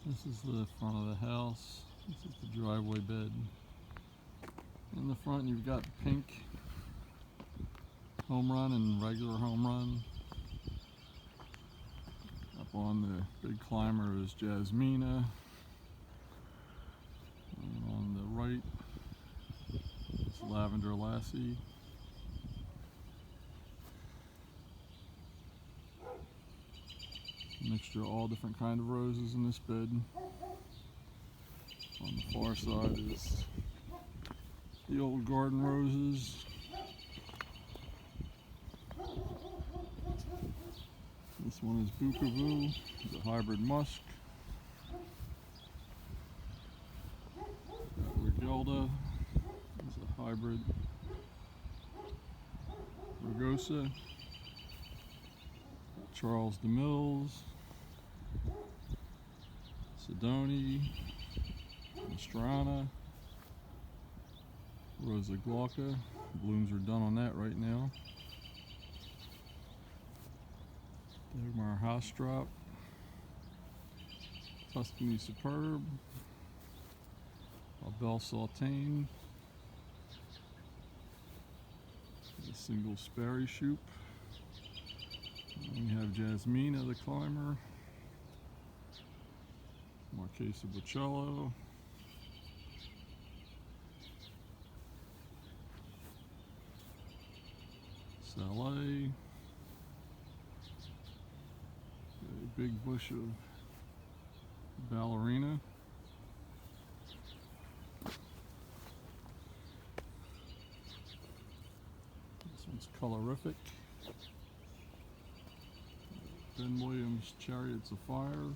This is the front of the house. This is the driveway bed. In the front you've got pink home run and regular home run. Up on the big climber is Jasmina. And on the right is Lavender Lassie. Mixture of all different kind of roses in this bed. On the far side is the old garden roses. This one is Bukavu, the hybrid musk. Regelda is a hybrid rugosa. Charles DeMills, Sidoni, Nostrana, Rosa glauca. Blooms are done on that right now. Dagmar Haastrop, Tuscany Superb, Belle Saltane, a single Sperry Shoop. We have Jasmina the climber, Marquesa Bocello, Saleh, a big bush of ballerina, this one's colorific. Ben Williams Chariots of Fire.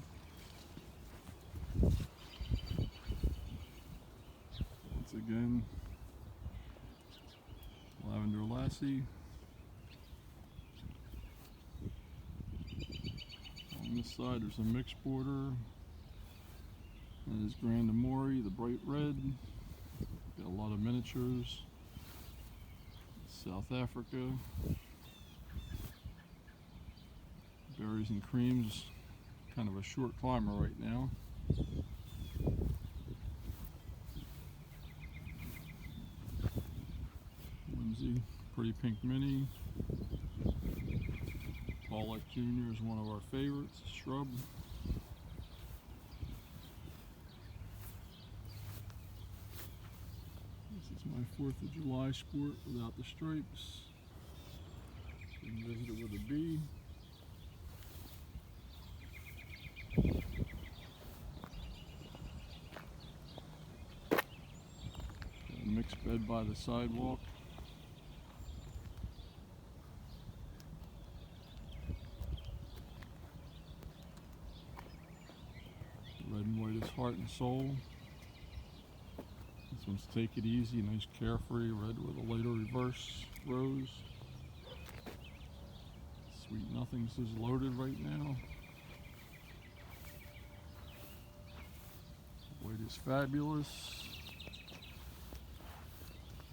Once again, Lavender Lassie. On this side there's a mixed border. That is Grand Amore, the bright red. Got a lot of miniatures. South Africa. Berries and Creams, kind of a short climber right now. Whimsy, Pretty Pink Mini. Paulette Jr. is one of our favorites, shrub. This is my 4th of July sport without the stripes. Been visited with a bee. Mixed bed by the sidewalk. Red and white is Heart and Soul. This one's Take It Easy, nice carefree red with a later reverse rose. Sweet Nothings is loaded right now. White is Fabulous.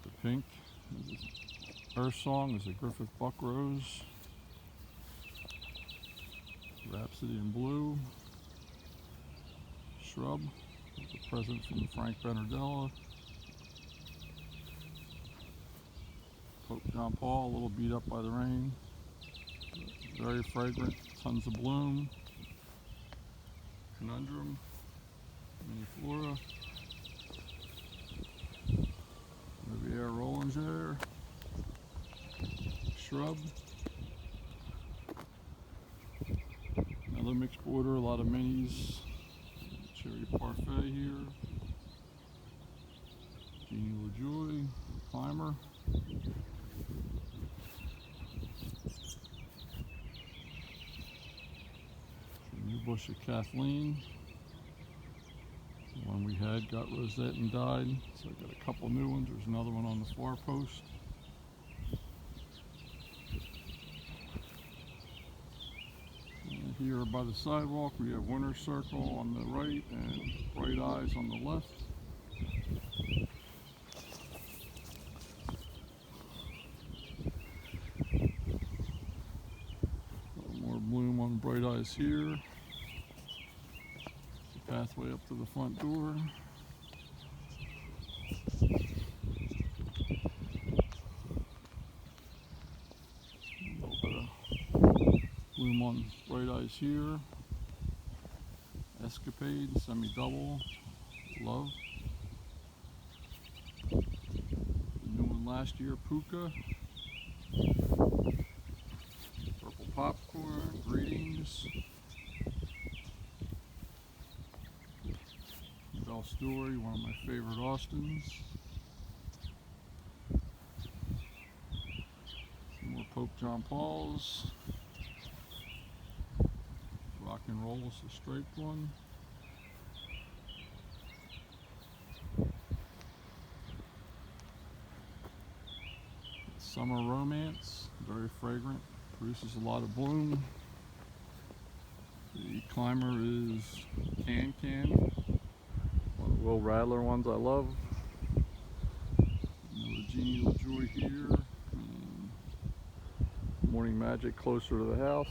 The pink is Earth Song is a Griffith Buck Rose. Rhapsody in Blue. Shrub is a present from Frank Bernardella. Pope John Paul, a little beat up by the rain. Very fragrant, tons of bloom. Conundrum, Mini Flora. Riviere Rollinger, Shrub, another mixed border, a lot of minis, Cherry Parfait here, Jeannie LaJoy, Climber, a new bush of Kathleen. The one we had got rosette and died, so I got a couple new ones. There's another one on the far post. And here by the sidewalk we have Winter Circle on the right and Bright Eyes on the left. A little more bloom on Bright Eyes here. pathway up to the front door. A little bit of bloom on Bright Eyes here. Escapade, semi-double, Love. The new one last year, Puka. Purple Popcorn, Greetings. Bell Story, one of my favorite Austins. Some more Pope John Paul's. Rock and Roll is the striped one. Summer Romance, very fragrant, produces a lot of bloom. The climber is Can, one of the Will Rattler ones I love. Another Genial Joy here. And Morning Magic closer to the house.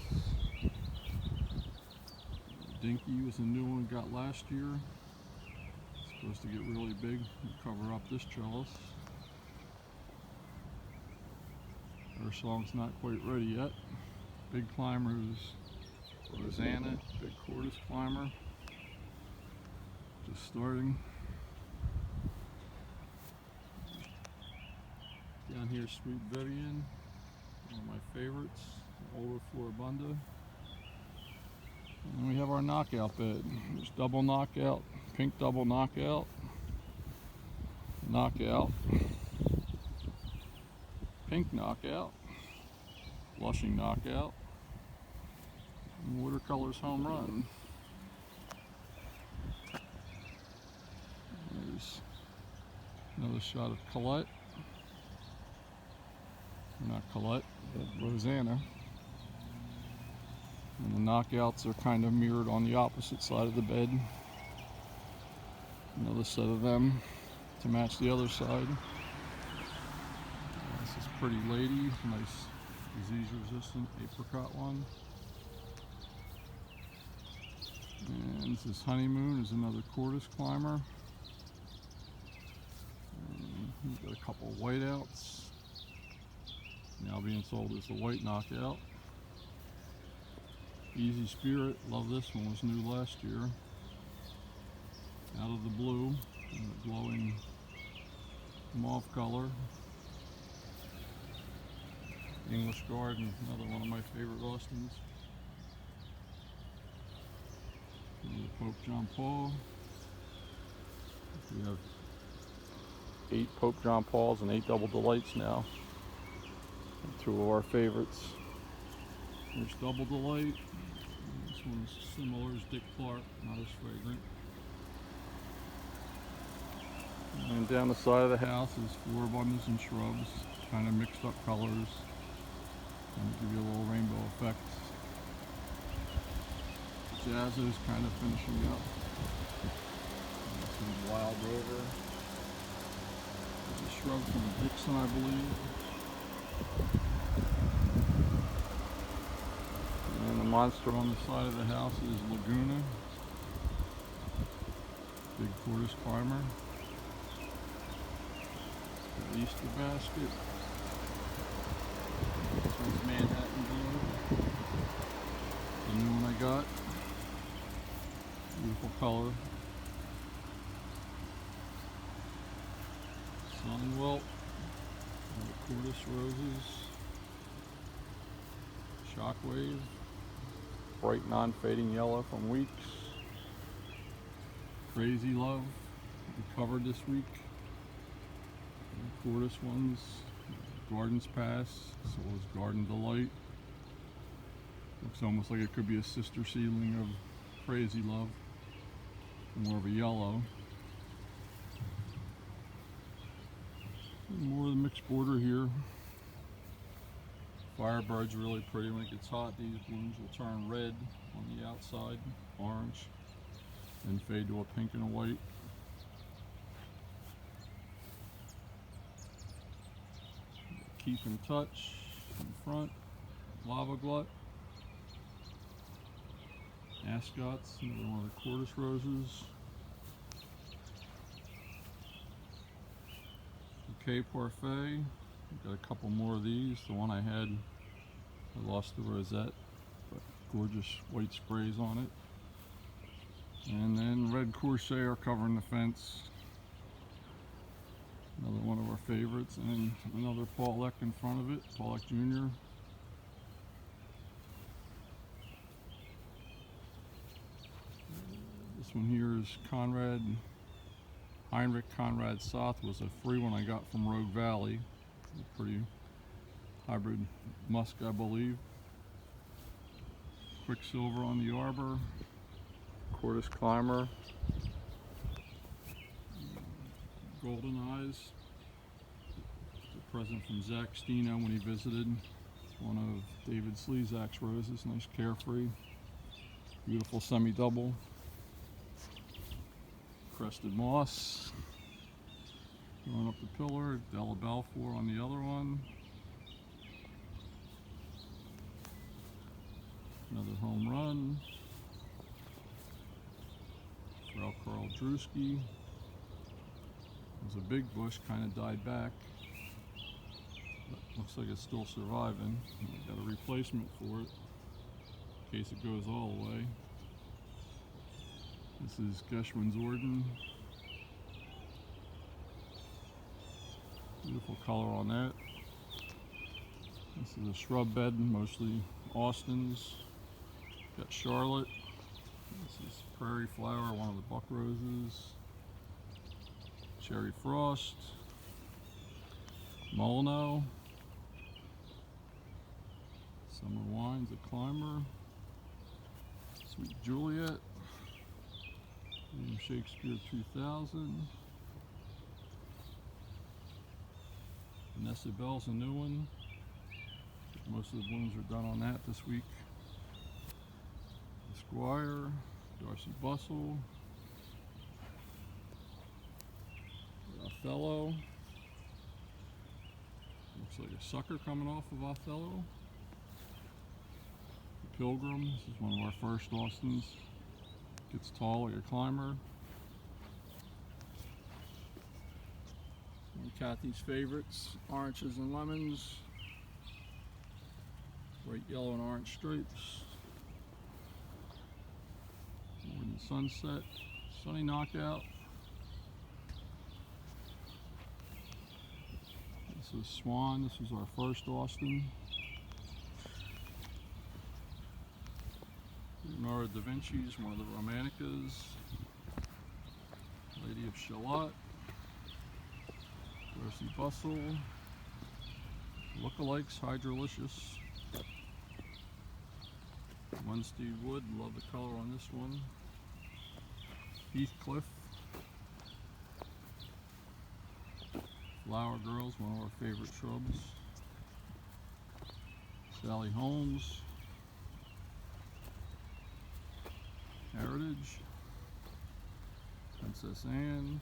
Dinky was a new one we got last year. It's supposed to get really big and cover up this trellis. Her song's not quite ready yet. Big climber is Rosanna, big Cordis climber. Just starting. Down here, Sweet Vivian, one of my favorites, older Floribunda. And we have our knockout bed. There's double knockout, pink double knockout, knockout, pink knockout, blushing knockout, and watercolors home run. There's another shot of Colette. Not Colette, but Rosanna. And the knockouts are kind of mirrored on the opposite side of the bed. Another set of them to match the other side. This is Pretty Lady, nice disease resistant apricot one. And this is Honeymoon, is another Cordis climber. And we've got a couple of whiteouts. Now being sold as the white knockout. Easy Spirit, love this one, was new last year. Out of the blue, and the glowing mauve color. English Garden, another one of my favorite Austins. And the Pope John Paul. We have 8 Pope John Pauls and 8 Double Delights now. And 2 of our favorites. There's Double Delight. And this one is similar as Dick Clark, not as fragrant. And down the side of the house is Floribundas and Shrubs, kind of mixed up colors, and give you a little rainbow effect. Jazzo's kind of finishing up. And some Wild Rover. There's a shrub from Dixon, I believe. And the monster on the side of the house is Laguna. Big Cordis climber. Got Easter basket. This one's Manhattan Blue. The new one I got. Beautiful color. Sunwelt. Cordis Roses. Shockwave. Bright non-fading yellow from Weeks. Crazy Love. We covered this week. Cordis ones. Garden's Pass. So is Garden Delight. Looks almost like it could be a sister seedling of Crazy Love. More of a yellow. And more of the mixed border here. Firebird's really pretty. When it gets hot, these blooms will turn red on the outside, orange, and fade to a pink and a white. Keep in Touch in front, Lava Glut. Ascots, another one of the Cordis roses. Bouquet Parfait, got a couple more of these. The one I had, I lost the rosette, but gorgeous white sprays on it. And then red Corsair covering the fence. Another one of our favorites, and another Paulek in front of it, Paulek Jr. This one here is Heinrich Conrad Soth, was a free one I got from Rogue Valley. A pretty hybrid musk, I believe. Quicksilver on the arbor, Cordis Climber, Golden Eyes, a present from Zach Stino when he visited. It's one of David Slezak's roses, nice Carefree, beautiful semi-double. Crested Moss, going up the pillar, Della Balfour on the other one. Another home run. Ralph Carl Drewski. It was a big bush, kind of died back. But looks like it's still surviving. Got a replacement for it in case it goes all the way. This is Geschwin's Orden. Beautiful color on that. This is a shrub bed, mostly Austins. Got Charlotte. This is Prairie Flower, one of the buck roses. Cherry Frost. Molyneux. Summer Wines, a Climber. Sweet Juliet. William Shakespeare 2000. Vanessa Bell's a new one. Most of the blooms are done on that this week. Esquire, Darcy Bustle, Othello. Looks like a sucker coming off of Othello. The Pilgrim, this is one of our first Austins. Gets tall like a climber. One of Kathy's favorites, Oranges and Lemons. Bright yellow and orange stripes. Northern Sunset, Sunny Knockout. This is Swan, this was our first Austin. Leonardo da Vinci's, one of the Romanicas. Lady of Shalott. Darcy Bustle. Lookalikes, Hydrolicious. Wednesday Wood, love the color on this one. Heathcliff. Flower Girls, one of our favorite shrubs. Sally Holmes. Heritage. Princess Anne.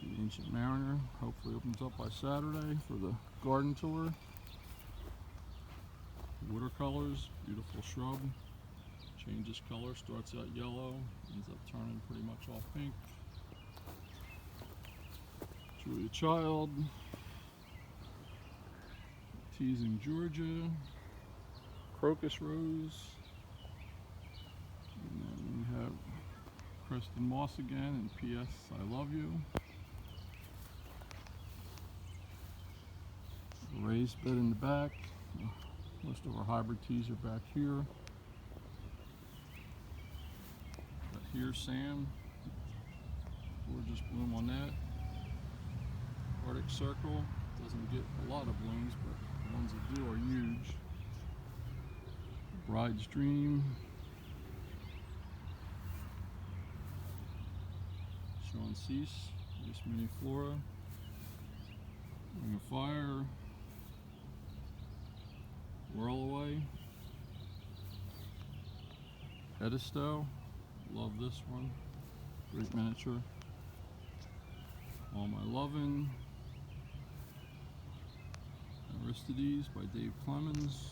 The Ancient Mariner hopefully opens up by Saturday for the garden tour. Watercolors, beautiful shrub. Changes color, starts out yellow, ends up turning pretty much all pink. Julia Child. Teasing Georgia. Crocus Rose. And then we have Crested Moss again, and P.S. I Love You. Raised bed in the back. Most of our hybrid teas are back here. But here's Sam. Gorgeous bloom on that. Arctic Circle. Doesn't get a lot of blooms, but the ones that do are huge. Bride's Dream. Sean Cease. This Mini Flora. Ring of Fire. Whirl Away. Edisto. Love this one. Great miniature. All My Lovin'. Aristides by Dave Clemens.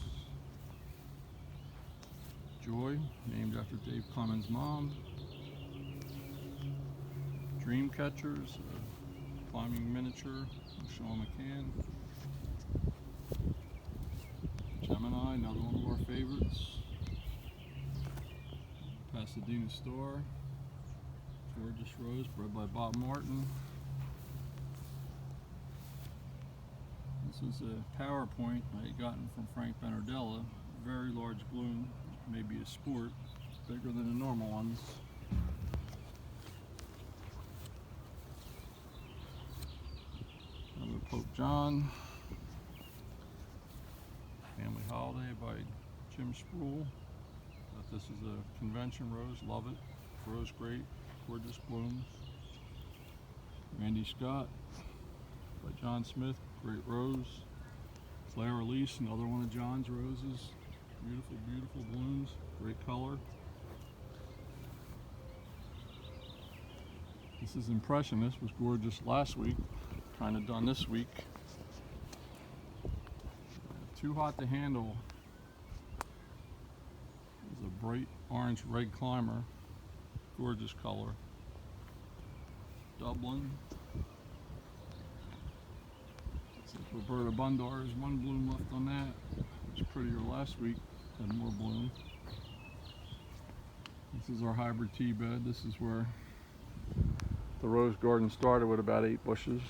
Joy, named after Dave Clemens' mom. Dream Catchers, a climbing miniature from Sean McCann. Gemini, another one of our favorites. Pasadena Star, Gorgeous Rose, bred by Bob Martin. This was a PowerPoint I had gotten from Frank Benardella. Very large bloom, maybe a sport, bigger than the normal ones. Another Pope John. Family Holiday by Jim Sproul. This is a convention rose, love it. Rose great, gorgeous blooms. Randy Scott by John Smith, great rose. Claire Elise, another one of John's roses. Beautiful, beautiful blooms, great color. This is Impressionist, was gorgeous last week, kind of done this week. Too Hot to Handle is a bright orange red climber, gorgeous color. Dublin. Roberta Bundar is one bloom left on that. It was prettier last week, had more bloom. This is our hybrid tea bed. This is where the rose garden started with about 8 bushes,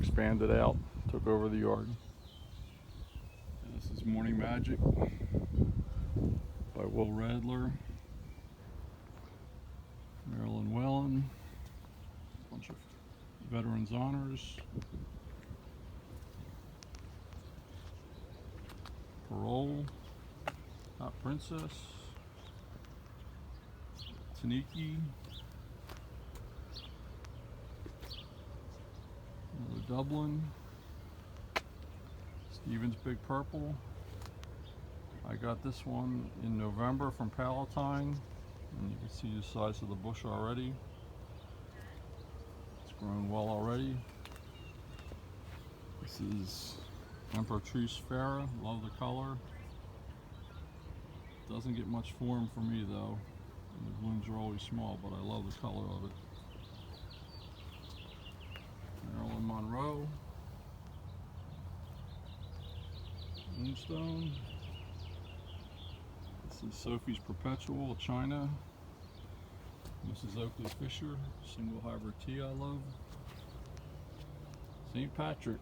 expanded out, took over the yard. And this is Morning Magic by Will Radler, Marilyn Wellen, a bunch of Veterans Honors. Parole, Hot Princess, Taniki, another Dublin, Stevens Big Purple. I got this one in November from Palatine, and you can see the size of the bush already. It's grown well already. This is Emperatrice Farah, love the color. Doesn't get much form for me though. And the blooms are always small, but I love the color of it. Marilyn Monroe. Moonstone. This is Sophie's Perpetual, China. Mrs. Oakley Fisher, single hybrid tea I love. St. Patrick.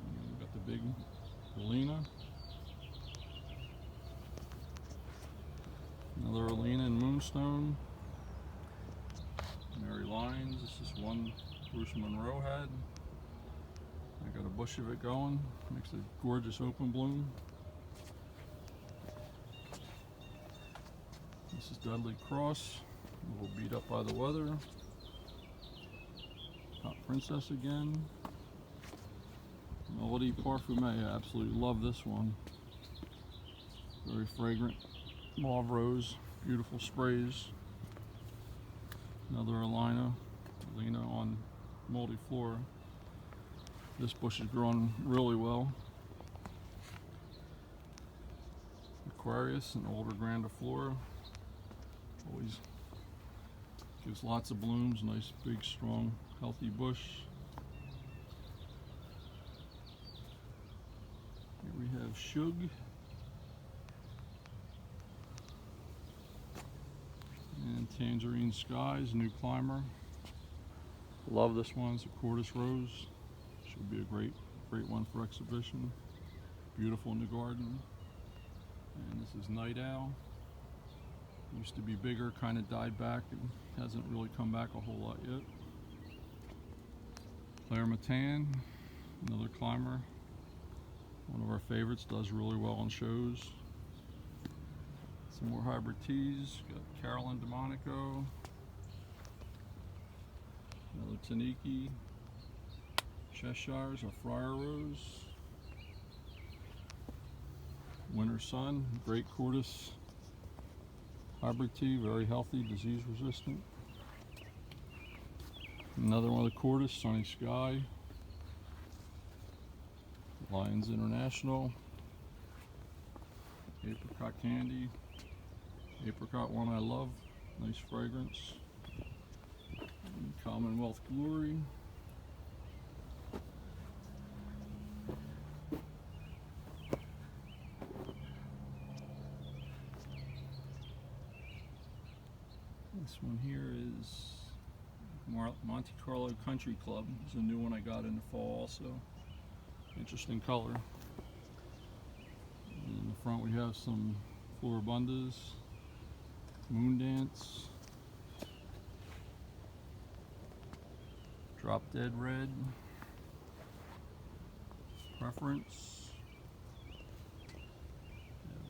We've got the big Alina. Another Alina in Moonstone. Mary Lyons. This is one Bruce Monroe had. I got a bush of it going. Makes a gorgeous open bloom. This is Dudley Cross. A little beat up by the weather. Hot Princess again. Melody Parfumée, I absolutely love this one. Very fragrant. Mauve rose, beautiful sprays. Another Alina on multiflora. This bush is growing really well. Aquarius, an older grandiflora. Always gives lots of blooms, nice big strong healthy bush. Here we have Shug. And Tangerine Skies, new climber. Love this one, it's a Cordis Rose. Should be a great one for exhibition. Beautiful in the garden. And this is Night Owl. Used to be bigger, kind of died back and hasn't really come back a whole lot yet. Claire Matan, another climber. One of our favorites, does really well in shows. Some more hybrid teas. Got Carolyn DeMonico. Another Taniki. Cheshire's a Friar Rose. Winter Sun, great Cordis hybrid tea, very healthy, disease resistant. Another one of the Cordis, Sunny Sky. Lions International. Apricot candy. Apricot one I love. Nice fragrance. And Commonwealth Glory. This one here is Monte Carlo Country Club. It's a new one I got in the fall also. Interesting color. And in the front we have some Floribundas, Moon Dance, Drop Dead Red, Preference,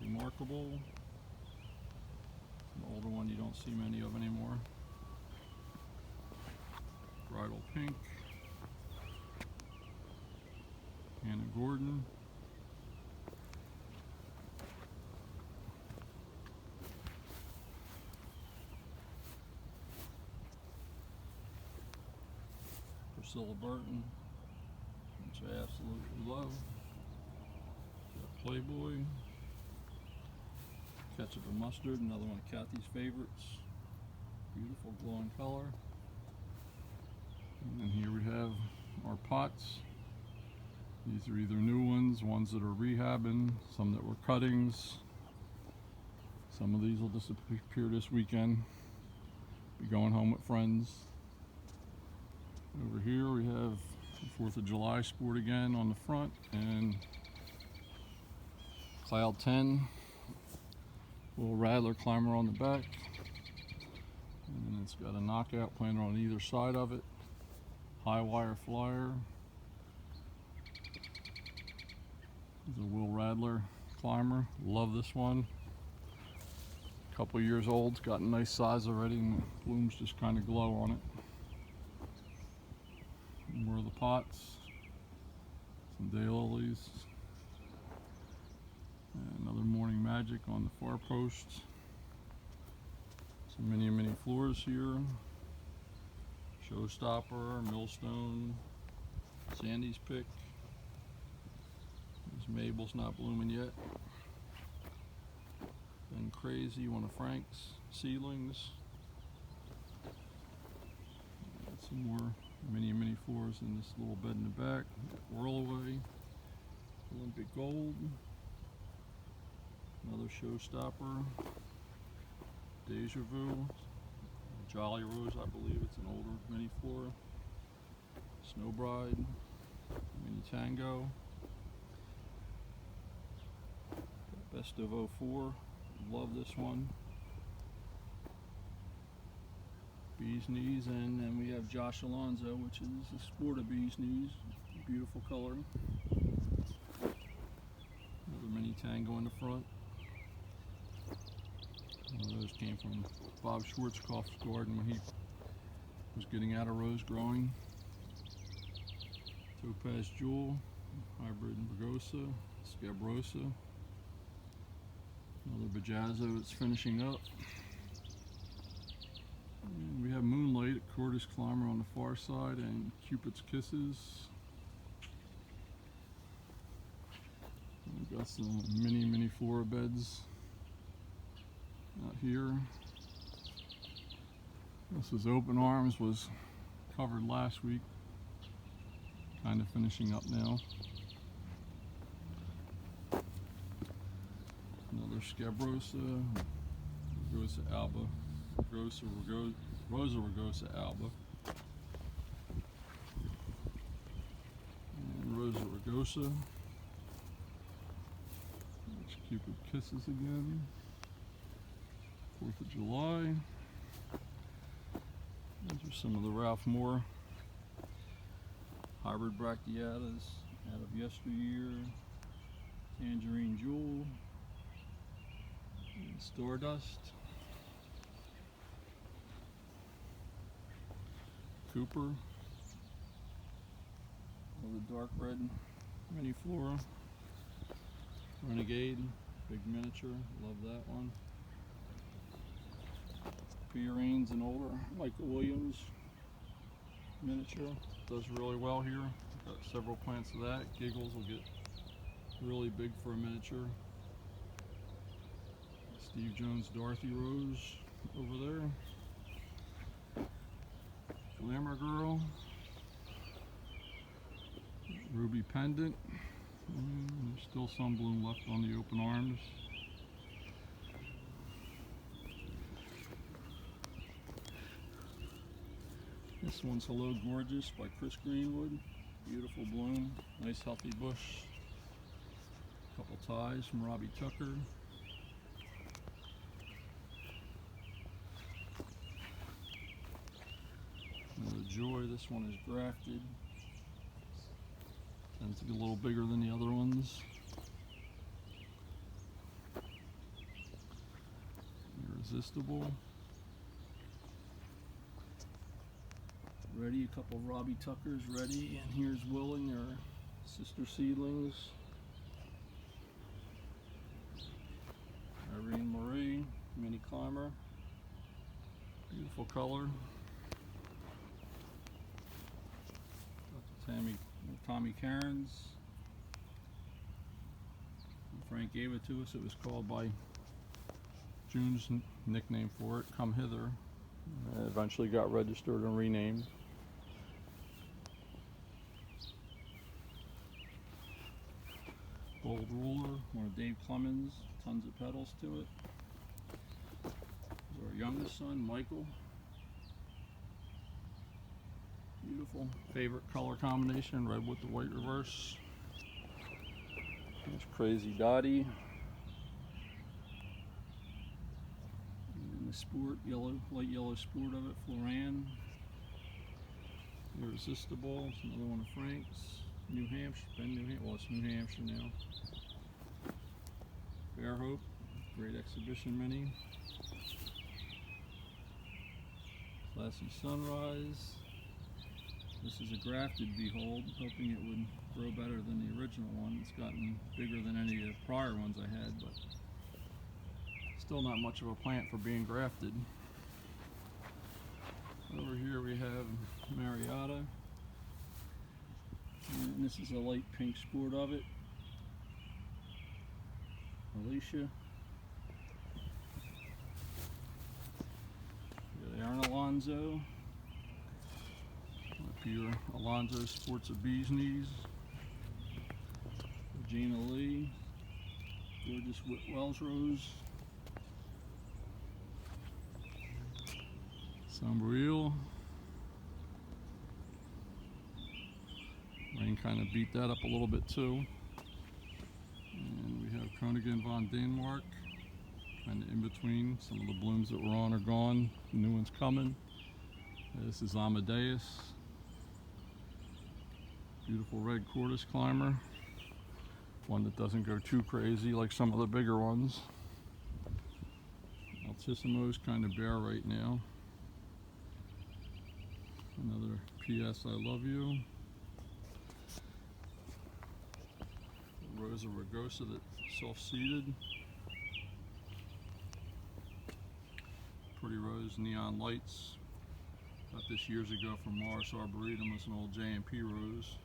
Remarkable, an older one you don't see many of anymore, Bridal Pink, Hannah Gordon, Priscilla Burton, which I absolutely love, Playboy, Ketchup and Mustard, another one of Kathy's favorites, beautiful glowing color. And then here we have our pots. These are either new ones that are rehabbing, some that were cuttings. Some of these will disappear this weekend. Be going home with friends. Over here we have the 4th of July sport again on the front, and Cloud 10, little Rattler climber on the back. And then it's got a knockout planter on either side of it. High wire flyer. This is a Will Rattler climber. Love this one. Couple years old. It's got a nice size already, and the blooms just kind of glow on it. More of the pots. Some daylilies. And another Morning Magic on the far post. Some mini floors here. Showstopper, Millstone, Sandy's Pick. This Mabel's not blooming yet. Then Crazy, one of Frank's seedlings. Got some more mini floors in this little bed in the back. Whirlaway, Olympic Gold, another Showstopper, Deja Vu, Jolly Rose, I believe it's an older mini flora, Snow Bride, Mini Tango, Best of 04, love this one, Bee's Knees, and then we have Josh Alonzo, which is a sport of Bee's Knees, beautiful coloring. Another Mini Tango in the front. One of those came from Bob Schwarzkopf's garden when he was getting out of rose growing. Topaz Jewel, Hybrid Bergosa, Scabrosa. Another Bajazzo that's finishing up. And we have Moonlight at Cordis Climber on the far side, and Cupid's Kisses. We've got some mini flora beds out here. This is Open Arms, was covered last week, kind of finishing up now. Another Scabrosa, Rugosa Alba, Rosa Rugosa Alba, and Rosa Rugosa. There's Cupid Kisses again. 4th of July. These are some of the Ralph Moore hybrid bracteatas out of yesteryear. Tangerine Jewel, and Stardust, Cooper, another dark red mini flora, Renegade, big miniature, love that one. Peorines, an older Michael Williams miniature, does really well here. Got several plants of that. Giggles will get really big for a miniature. Steve Jones Dorothy Rose over there. Glamour Girl. Ruby Pendant. There's still some bloom left on the open arms. This one's Hello Gorgeous by Chris Greenwood. Beautiful bloom, nice healthy bush. Couple ties from Robbie Tucker. Another Joy, this one is grafted. Tends to get a little bigger than the other ones. Irresistible. Ready, a couple of Robbie Tuckers ready, and here's Willing, their sister seedlings. Irene Marie, mini climber, beautiful color. Tommy Cairns. Frank gave it to us. It was called by June's nickname for it, Come Hither. It eventually got registered and renamed. Bold Ruler, one of Dave Clemens, tons of petals to it. This is our youngest son, Michael. Beautiful. Favorite color combination, red with the white reverse. There's Crazy Dottie. And the sport, light yellow sport of it, Floran. Irresistible, it's another one of Frank's. New Hampshire, well, it's New Hampshire now. Fair Hope, great exhibition mini. Classy Sunrise. This is a grafted Behold, hoping it would grow better than the original one. It's gotten bigger than any of the prior ones I had, but still not much of a plant for being grafted. Over here we have Marietta. And this is a light pink sport of it. Alicia. Here they are in Alonzo. Up here, Alonzo Sports of Bee's Knees. Regina Lee. Gorgeous Whitwell's Rose. Sombrille. Rain kind of beat that up a little bit too. And we have Kronigan von Denmark, kind of in between. Some of the blooms that were on are gone. The new one's coming. This is Amadeus. Beautiful red Cordis climber. One that doesn't go too crazy like some of the bigger ones. Altissimo's kind of bare right now. Another P.S. I Love You. Rosa rugosa that's self-seeded. Pretty Rose Neon Lights. Got this years ago from Morris Arboretum. It's an old J&P rose.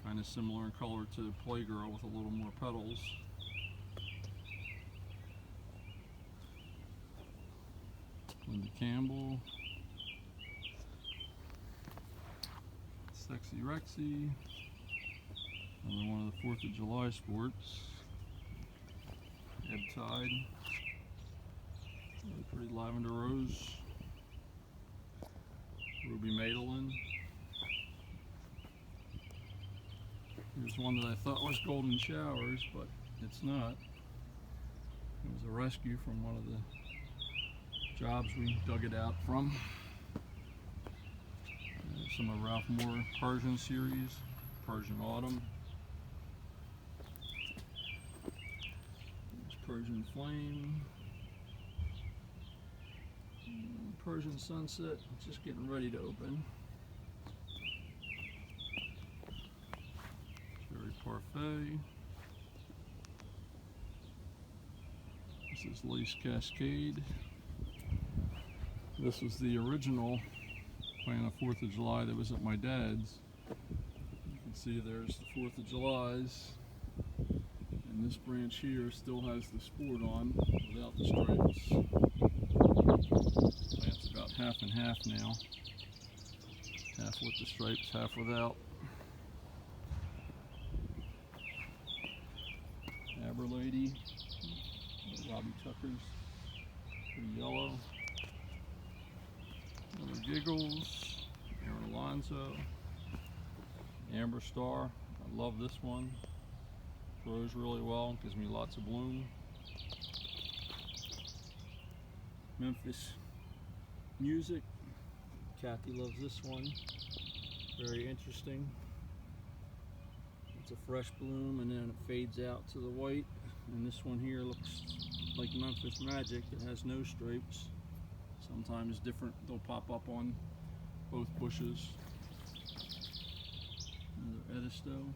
Kind of similar in color to Playgirl with a little more petals. Linda Campbell. Sexy Rexy. Another one of the 4th of July sports. Ebb Tide. Really pretty lavender rose. Ruby Madeline. Here's one that I thought was Golden Showers, but it's not. It was a rescue from one of the jobs we dug it out from. Some of Ralph Moore Persian series, Persian Autumn. There's Persian Flame. Persian Sunset, just getting ready to open. Cherry Parfait. This is Lace Cascade. This was the original plant of 4th of July that was at my dad's. You can can see there's the 4th of July's, and this branch here still has the sport on without the stripes. Plant's about half and half now. Half with the stripes, half without. Aberlady, Robbie Tucker's, pretty yellow. Another Giggles, Aaron Alonzo, Amber Star. I love this one. Grows really well, gives me lots of bloom. Memphis Music. Kathy loves this one. Very interesting. It's a fresh bloom and then it fades out to the white. And this one here looks like Memphis Magic. It has no stripes. Sometimes different, they'll pop up on both bushes. Another Edisto.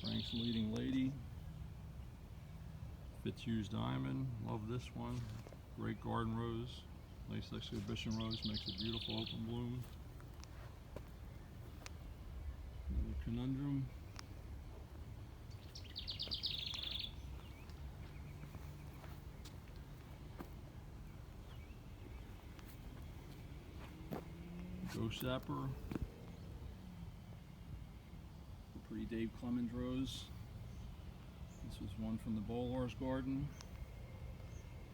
Frank's Leading Lady. Fitzhugh's Diamond. Love this one. Great garden rose. Nice exhibition rose. Makes a beautiful open bloom. Another Conundrum. Ghost Zapper. Pretty Dave Clemens rose. This was one from the Bolar's garden.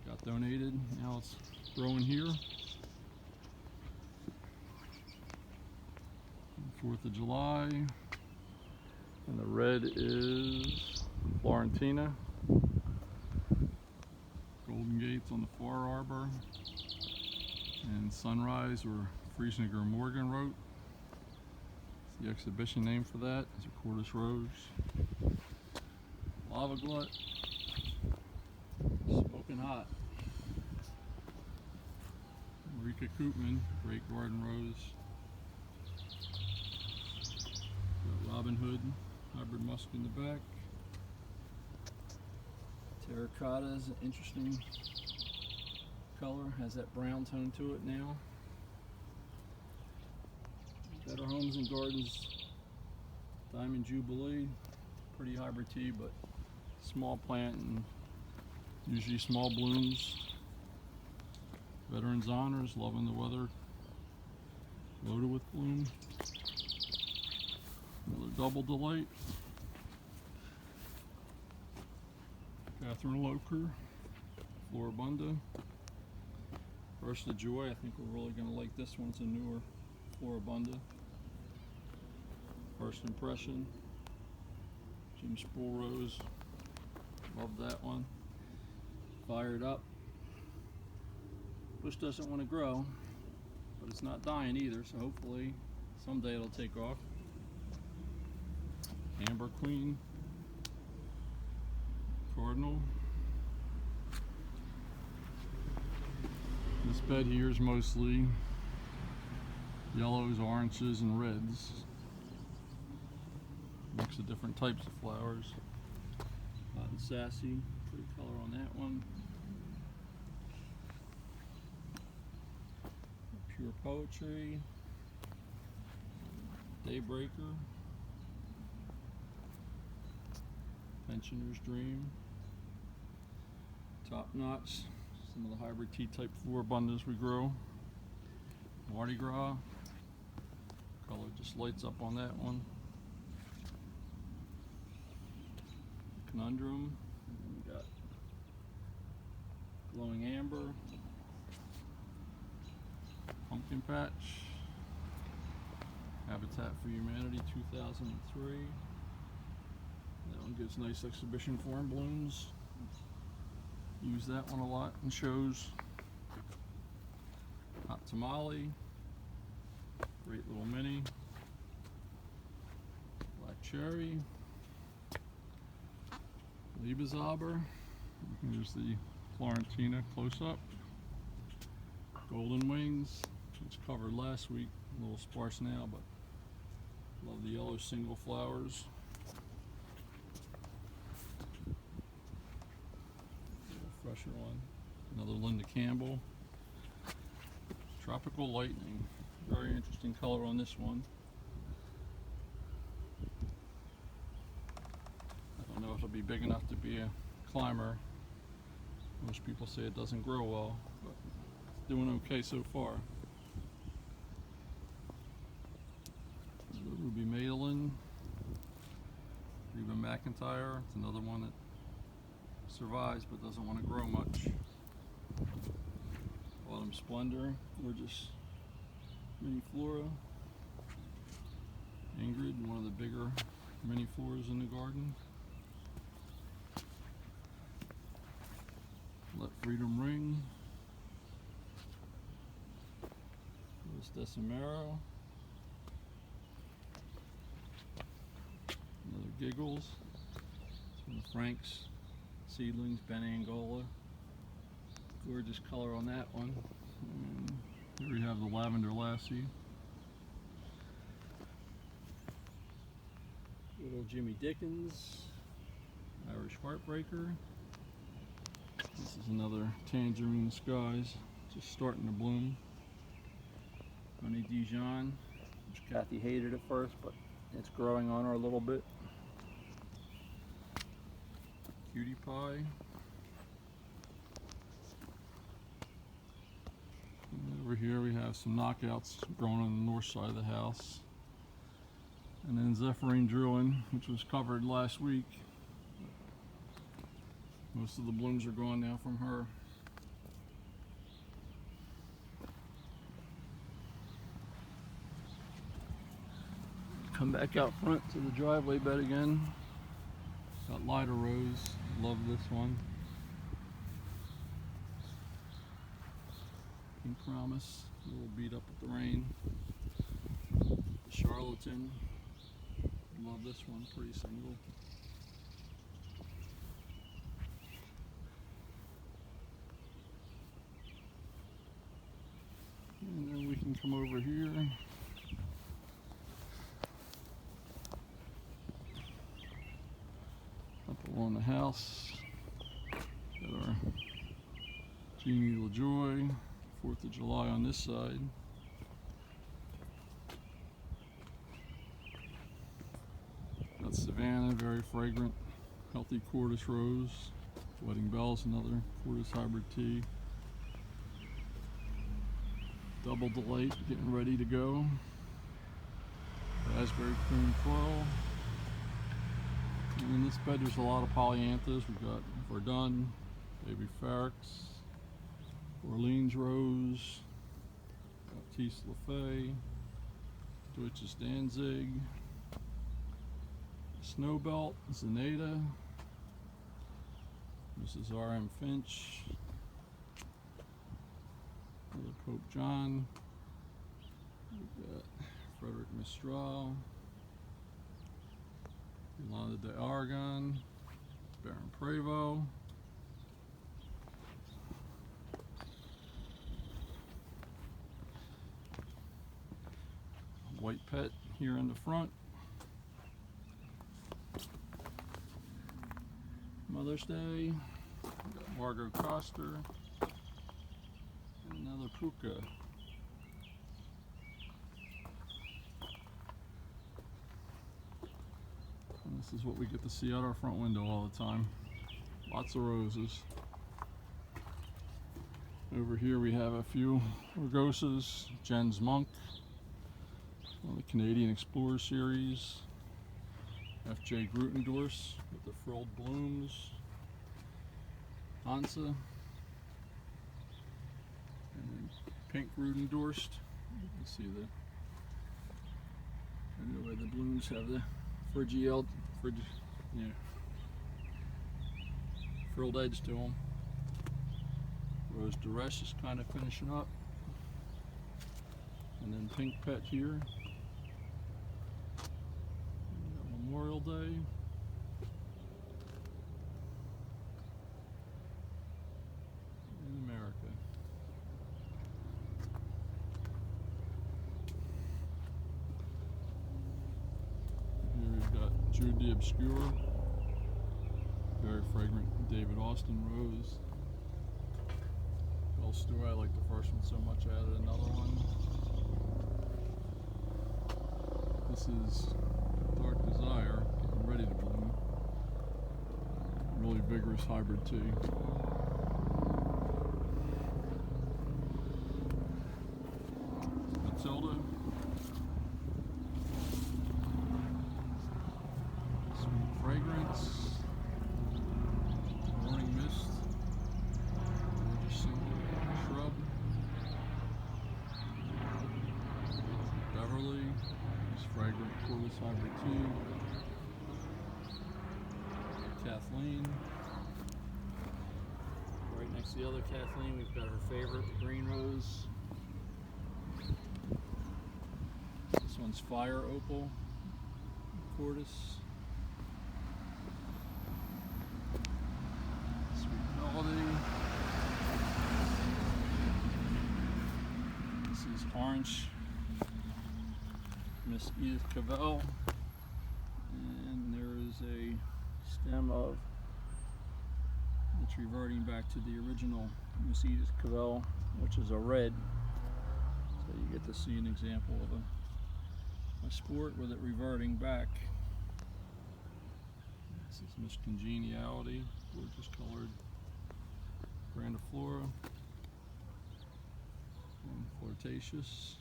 Got donated. Now it's growing here. 4th of July. And the red is Florentina. Golden Gates on the far arbor. And Sunrise, or Friesinger Morgan wrote. The exhibition name for that is a Cordis Rose. Lava Glut. Smoking hot. Marika Koopman, great garden rose. Got Robin Hood, hybrid musk in the back. Terracotta is an interesting color, has that brown tone to it now. Better Homes and Gardens Diamond Jubilee, pretty hybrid tea, but small plant and usually small blooms. Veterans Honors, loving the weather, loaded with bloom. Another Double Delight. Catherine Loker, Floribunda. First of Joy, I think we're really going to like this one. It's a newer Floribunda. First Impression, Jim Sproul Rose, love that one. Fired Up. Bush doesn't want to grow, but it's not dying either, so hopefully someday it'll take off. Amber Queen, Cardinal. This bed here is mostly yellows, oranges, and reds. Mix of different types of flowers. Hot and Sassy, pretty color on that one. Pure Poetry. Daybreaker. Pensioner's Dream. Top Notch. Some of the hybrid tea type Floribundas we grow. Mardi Gras. Color just lights up on that one. Conundrum. And we got Glowing Amber. Pumpkin Patch. Habitat for Humanity 2003. That one gives nice exhibition form blooms. Use that one a lot in shows. Hot Tamale. Great little mini. Black Cherry. Liebesauber. Here's the Florentina close up. Golden Wings, which covered last week. A little sparse now, but love the yellow single flowers. A little fresher one. Another Linda Campbell. Tropical lightning. Very interesting color on this one. I don't know if it'll be big enough to be a climber. Most people say it doesn't grow well, but it's doing okay so far. The Ruby Madeline, Reba McIntyre. It's another one that survives but doesn't want to grow much. Autumn Splendor, gorgeous mini flora. Ingrid, one of the bigger mini floras in the garden. Let Freedom Ring. Rose Decimero. Another Giggles. Some of Frank's seedlings, Ben Angola. Gorgeous color on that one. And here we have the Lavender Lassie. Little Jimmy Dickens. Irish Heartbreaker. This is another Tangerine Skies, just starting to bloom. Honey Dijon, which Kathy hated at first, but it's growing on her a little bit. Cutie Pie. And over here we have some knockouts growing on the north side of the house. And then Zephyrine Druin, which was covered last week. Most of the blooms are gone now from her. Come back out front to the driveway bed again. Got Lighter Rose, love this one. Pink Promise, a little beat up with the rain. The Charlatan, love this one, pretty single. And then we can come over here. Up along the house. Got our Jeannie LaJoy, 4th of July on this side. Got Savannah, very fragrant, healthy Cordis Rose. Wedding Bells, another Cordis hybrid tea. Double Delight, getting ready to go. Raspberry Cream Coral. And in this bed there's a lot of polyanthus. We've got Verdun, Baby Ferrex, Orleans Rose, Baptiste Lafay, Deutsches Danzig, Snowbelt, Zenata, Mrs. R.M. Finch, another Pope John. We've got Frederick Mistral, Yolanda de Aragon, Baron Prevost, White Pet here in the front. Mother's Day, we've got Margot Coster, and another Puka. And this is what we get to see out our front window all the time. Lots of roses. Over here we have a few rugosas, Jen's Monk, the Canadian Explorer series, F.J. Grutendorfs with the frilled blooms, Hansa, and then pink Grutendorfs. You can see where the blooms have the frilled edge to them. Rose Duresh is kind of finishing up, and then Pink Pet here. Memorial Day. In America. Here we've got Jude the Obscure, very fragrant David Austin Rose. middle story. I like the first one so much I added another one. This is Dark Desire, getting ready to bloom. Really vigorous hybrid tea. Matilda. Sweet fragrance. Morning mist. Gorgeous single shrub. Beverly. This fragrant cordless hybrid tea. Kathleen. Right next to the other Kathleen, we've got her favorite, the green rose. This one's Fire Opal Cordis. Sweet Melody. This is Orange Miss Edith Cavell. And there is a stem of it's reverting back to the original Miss Edith Cavell, which is a red. So you get to see an example of a sport with it reverting back. This is Miss Congeniality, gorgeous colored grandiflora, and flirtatious.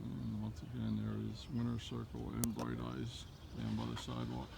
And once again, there is Winter Circle and Bright Eyes down by the sidewalk.